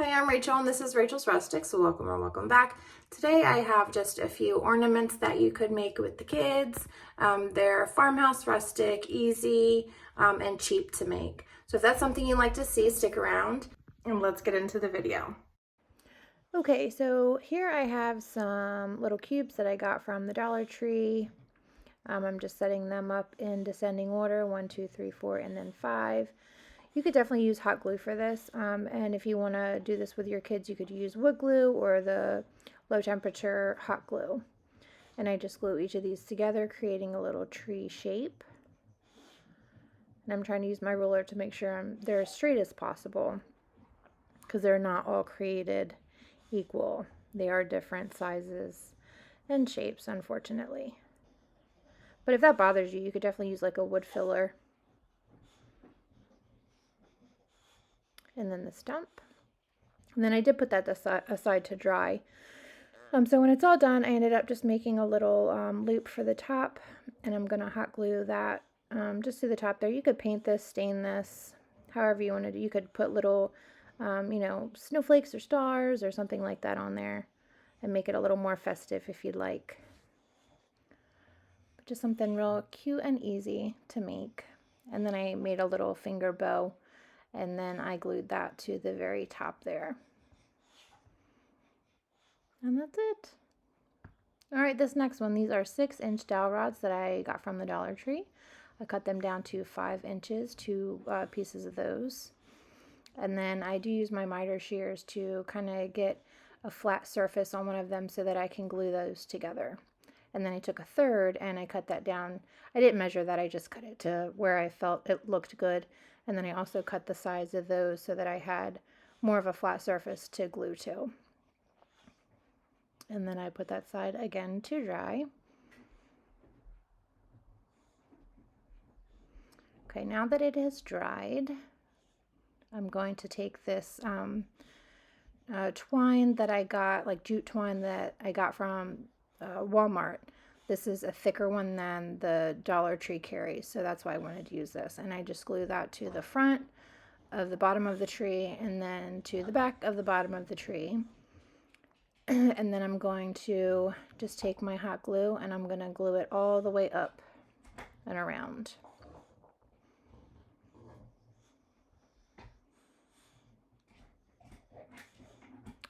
Hi, I'm Rachel and this is Rachel's Rustic, so welcome or welcome back. Today I have just a few ornaments that you could make with the kids. They're farmhouse rustic, easy, and cheap to make. So if that's something you'd like to see, stick around and let's get into the video. Okay, so here I have some little cubes that I got from the Dollar Tree. I'm just setting them up in descending order, 1, 2, 3, 4, and then 5. You could definitely use hot glue for this, and if you want to do this with your kids, you could use wood glue or the low temperature hot glue. And I just glue each of these together, creating a little tree shape. And I'm trying to use my ruler to make sure they're as straight as possible, because they're not all created equal. They are different sizes and shapes, unfortunately. But if that bothers you, you could definitely use like a wood filler. And then the stump. And then I did put that aside to dry. So when it's all done, I ended up just making a little loop for the top, and I'm gonna hot glue that just to the top there. You could paint this, stain this, however you want to do. You could put little, snowflakes or stars or something like that on there and make it a little more festive if you'd like. But just something real cute and easy to make. And then I made a little finger bow, and then I glued that to the very top there. And that's it. All right, this next one, these are 6-inch dowel rods that I got from the Dollar Tree. I cut them down to 5 inches, 2 pieces of those. And then I do use my miter shears to kind of get a flat surface on one of them so that I can glue those together. And then I took a third and I cut that down. I didn't measure that, I just cut it to where I felt it looked good. And then I also cut the sides of those so that I had more of a flat surface to glue to. And then I put that side again to dry. Okay, now that it has dried, I'm going to take this twine that I got, like jute twine that I got from Walmart. This is a thicker one than the Dollar Tree carries, so that's why I wanted to use this. And I just glue that to the front of the bottom of the tree and then to the back of the bottom of the tree. And then I'm going to just take my hot glue and I'm going to glue it all the way up and around.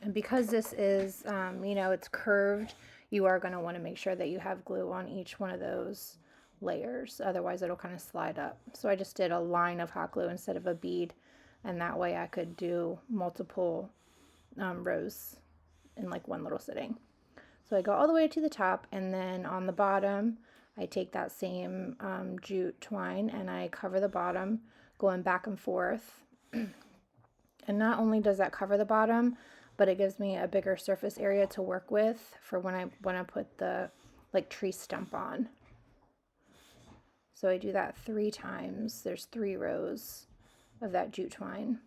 And because this is, it's curved, you are going to want to make sure that you have glue on each one of those layers. Otherwise, it'll kind of slide up. So I just did a line of hot glue instead of a bead. And that way I could do multiple rows in like one little sitting. So I go all the way to the top, and then on the bottom, I take that same jute twine and I cover the bottom, going back and forth. And not only does that cover the bottom, but it gives me a bigger surface area to work with for when I put the like tree stump on. So I do that 3 times. There's 3 rows of that jute twine.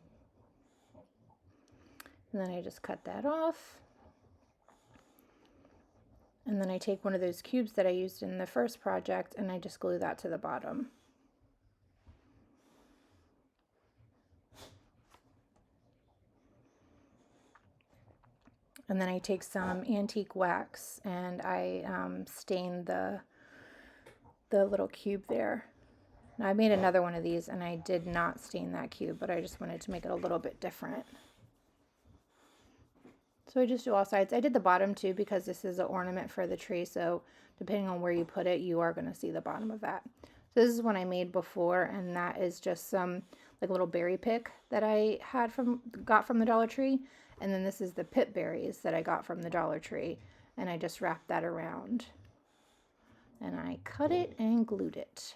And then I just cut that off. And then I take one of those cubes that I used in the first project and I just glue that to the bottom. And then I take some antique wax and I stain the little cube there. Now I made another one of these and I did not stain that cube, but I just wanted to make it a little bit different. So I just do all sides. I did the bottom too because this is an ornament for the tree, so depending on where you put it, you are going to see the bottom of that. So this is one I made before, and that is just some like little berry pick that I got from the Dollar Tree. And then this is the pip berries that I got from the Dollar Tree, and I just wrapped that around. And I cut it and glued it.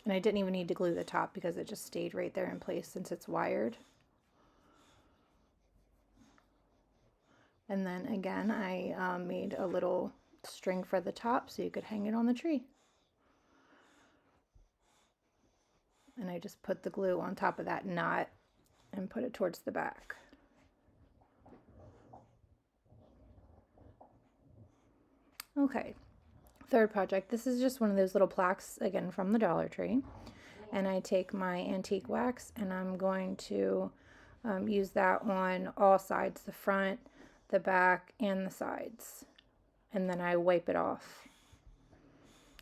And I didn't even need to glue the top because it just stayed right there in place since it's wired. And then again, I made a little string for the top so you could hang it on the tree. And I just put the glue on top of that knot and put it towards the back. Okay, third project. This is just one of those little plaques, again, from the Dollar Tree. and I take my antique wax and I'm going to use that on all sides, the front, the back, and the sides. And then I wipe it off.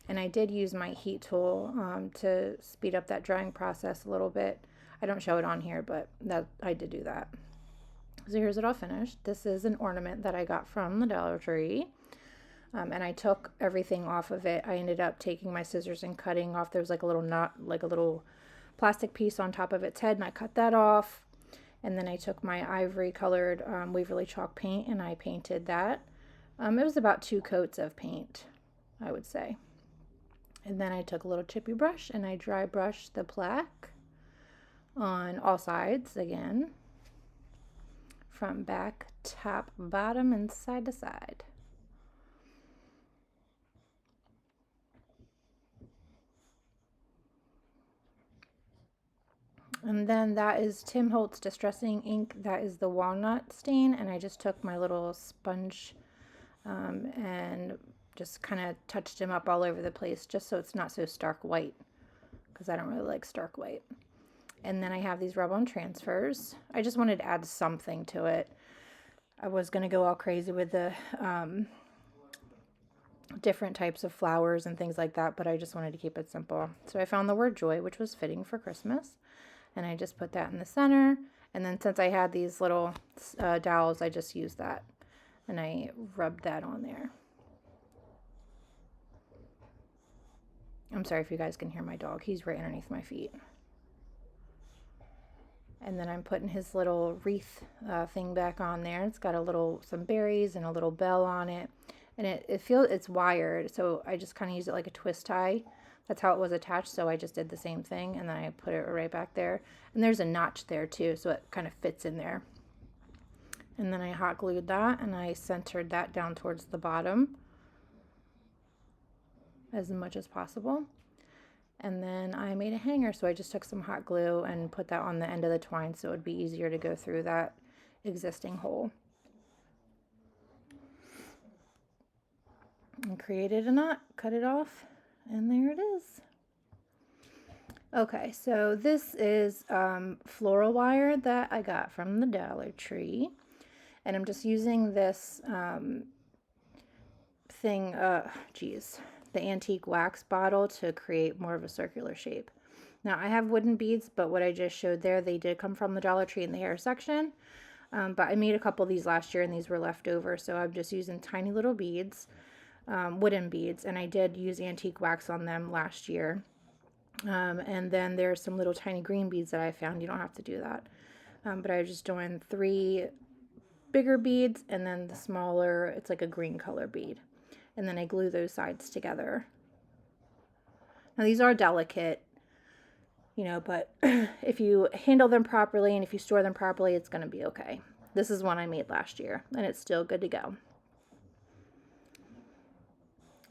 And I did use my heat tool to speed up that drying process a little bit. I don't show it on here, but that I did do that. So here's it all finished. This is an ornament that I got from the Dollar Tree. And I took everything off of it. I ended up taking my scissors and cutting off. There was like a little knot, like a little plastic piece on top of its head, and I cut that off. And then I took my ivory colored Waverly chalk paint and I painted that. It was about 2 coats of paint, I would say. And then I took a little chippy brush and I dry brushed the plaque on all sides again, front, back, top, bottom, and side to side. And then that is Tim Holtz Distressing Ink. That is the walnut stain. And I just took my little sponge and just kind of touched him up all over the place just so it's not so stark white, because I don't really like stark white. And then I have these rub-on transfers. I just wanted to add something to it. I was going to go all crazy with the different types of flowers and things like that, but I just wanted to keep it simple. So I found the word joy, which was fitting for Christmas. And I just put that in the center. And then since I had these little dowels, I just used that. And I rubbed that on there. I'm sorry if you guys can hear my dog. He's right underneath my feet. And then I'm putting his little wreath thing back on there. It's got some berries and a little bell on it. And it's wired, so I just kind of use it like a twist tie. That's how it was attached, so I just did the same thing, and then I put it right back there. And there's a notch there too, so it kind of fits in there. And then I hot glued that, and I centered that down towards the bottom as much as possible. And then I made a hanger, so I just took some hot glue and put that on the end of the twine so it would be easier to go through that existing hole. And created a knot, cut it off, and there it is. Okay, so this is floral wire that I got from the Dollar Tree. And I'm just using this the antique wax bottle to create more of a circular shape. Now I have wooden beads, but what I just showed there, they did come from the Dollar Tree in the hair section. But I made a couple of these last year and these were left over, so I'm just using tiny little beads. Wooden beads, and I did use antique wax on them last year. And then there's some little tiny green beads that I found. You don't have to do that. But I was just doing 3 bigger beads and then the smaller, it's like a green color bead. And then I glue those sides together. Now these are delicate, but if you handle them properly and if you store them properly, it's going to be okay. This is one I made last year and it's still good to go.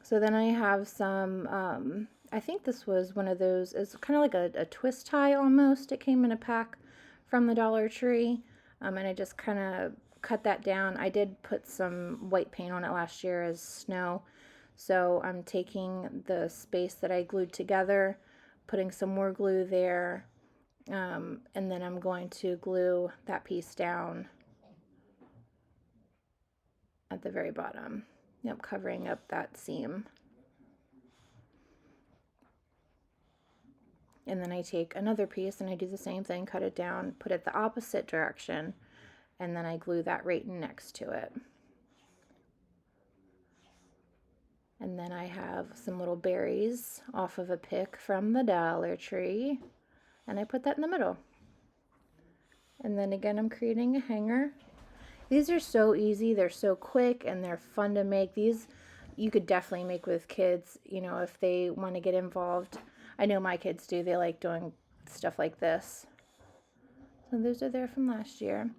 So then I have some, I think this was one of those, it's kind of like a twist tie almost. It came in a pack from the Dollar Tree, and I just kind of cut that down. I did put some white paint on it last year as snow. So I'm taking the space that I glued together, putting some more glue there, and then I'm going to glue that piece down at the very bottom. Yep, covering up that seam. And then I take another piece and I do the same thing, cut it down, put it the opposite direction, and then I glue that right next to it. And then I have some little berries off of a pick from the Dollar Tree, and I put that in the middle. And then again, I'm creating a hanger. These are so easy, they're so quick, and they're fun to make. These you could definitely make with kids, if they want to get involved. I know my kids do. They like doing stuff like this. So those are there from last year.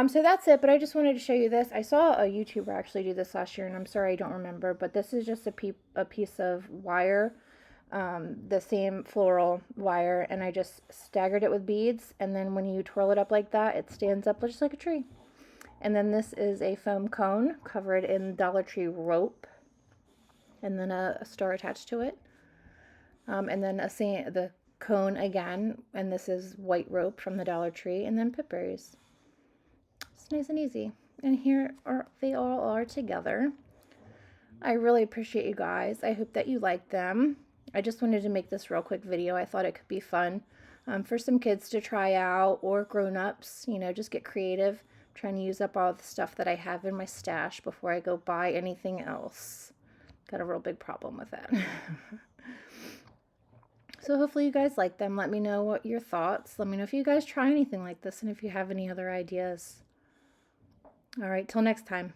So that's it, but I just wanted to show you this. I saw a YouTuber actually do this last year, and I'm sorry I don't remember, but this is just a piece of wire, the same floral wire, and I just staggered it with beads, and then when you twirl it up like that, it stands up just like a tree. And then this is a foam cone covered in Dollar Tree rope, and then a star attached to it. And then the cone again, and this is white rope from the Dollar Tree, and then pip berries. It's nice and easy. And here they all are together. I really appreciate you guys. I hope that you like them. I just wanted to make this real quick video. I thought it could be fun for some kids to try out, or grown-ups, you know, just get creative. I'm trying to use up all the stuff that I have in my stash before I go buy anything else. Got a real big problem with that. So hopefully you guys like them. Let me know what your thoughts. Let me know if you guys try anything like this and if you have any other ideas. All right, till next time.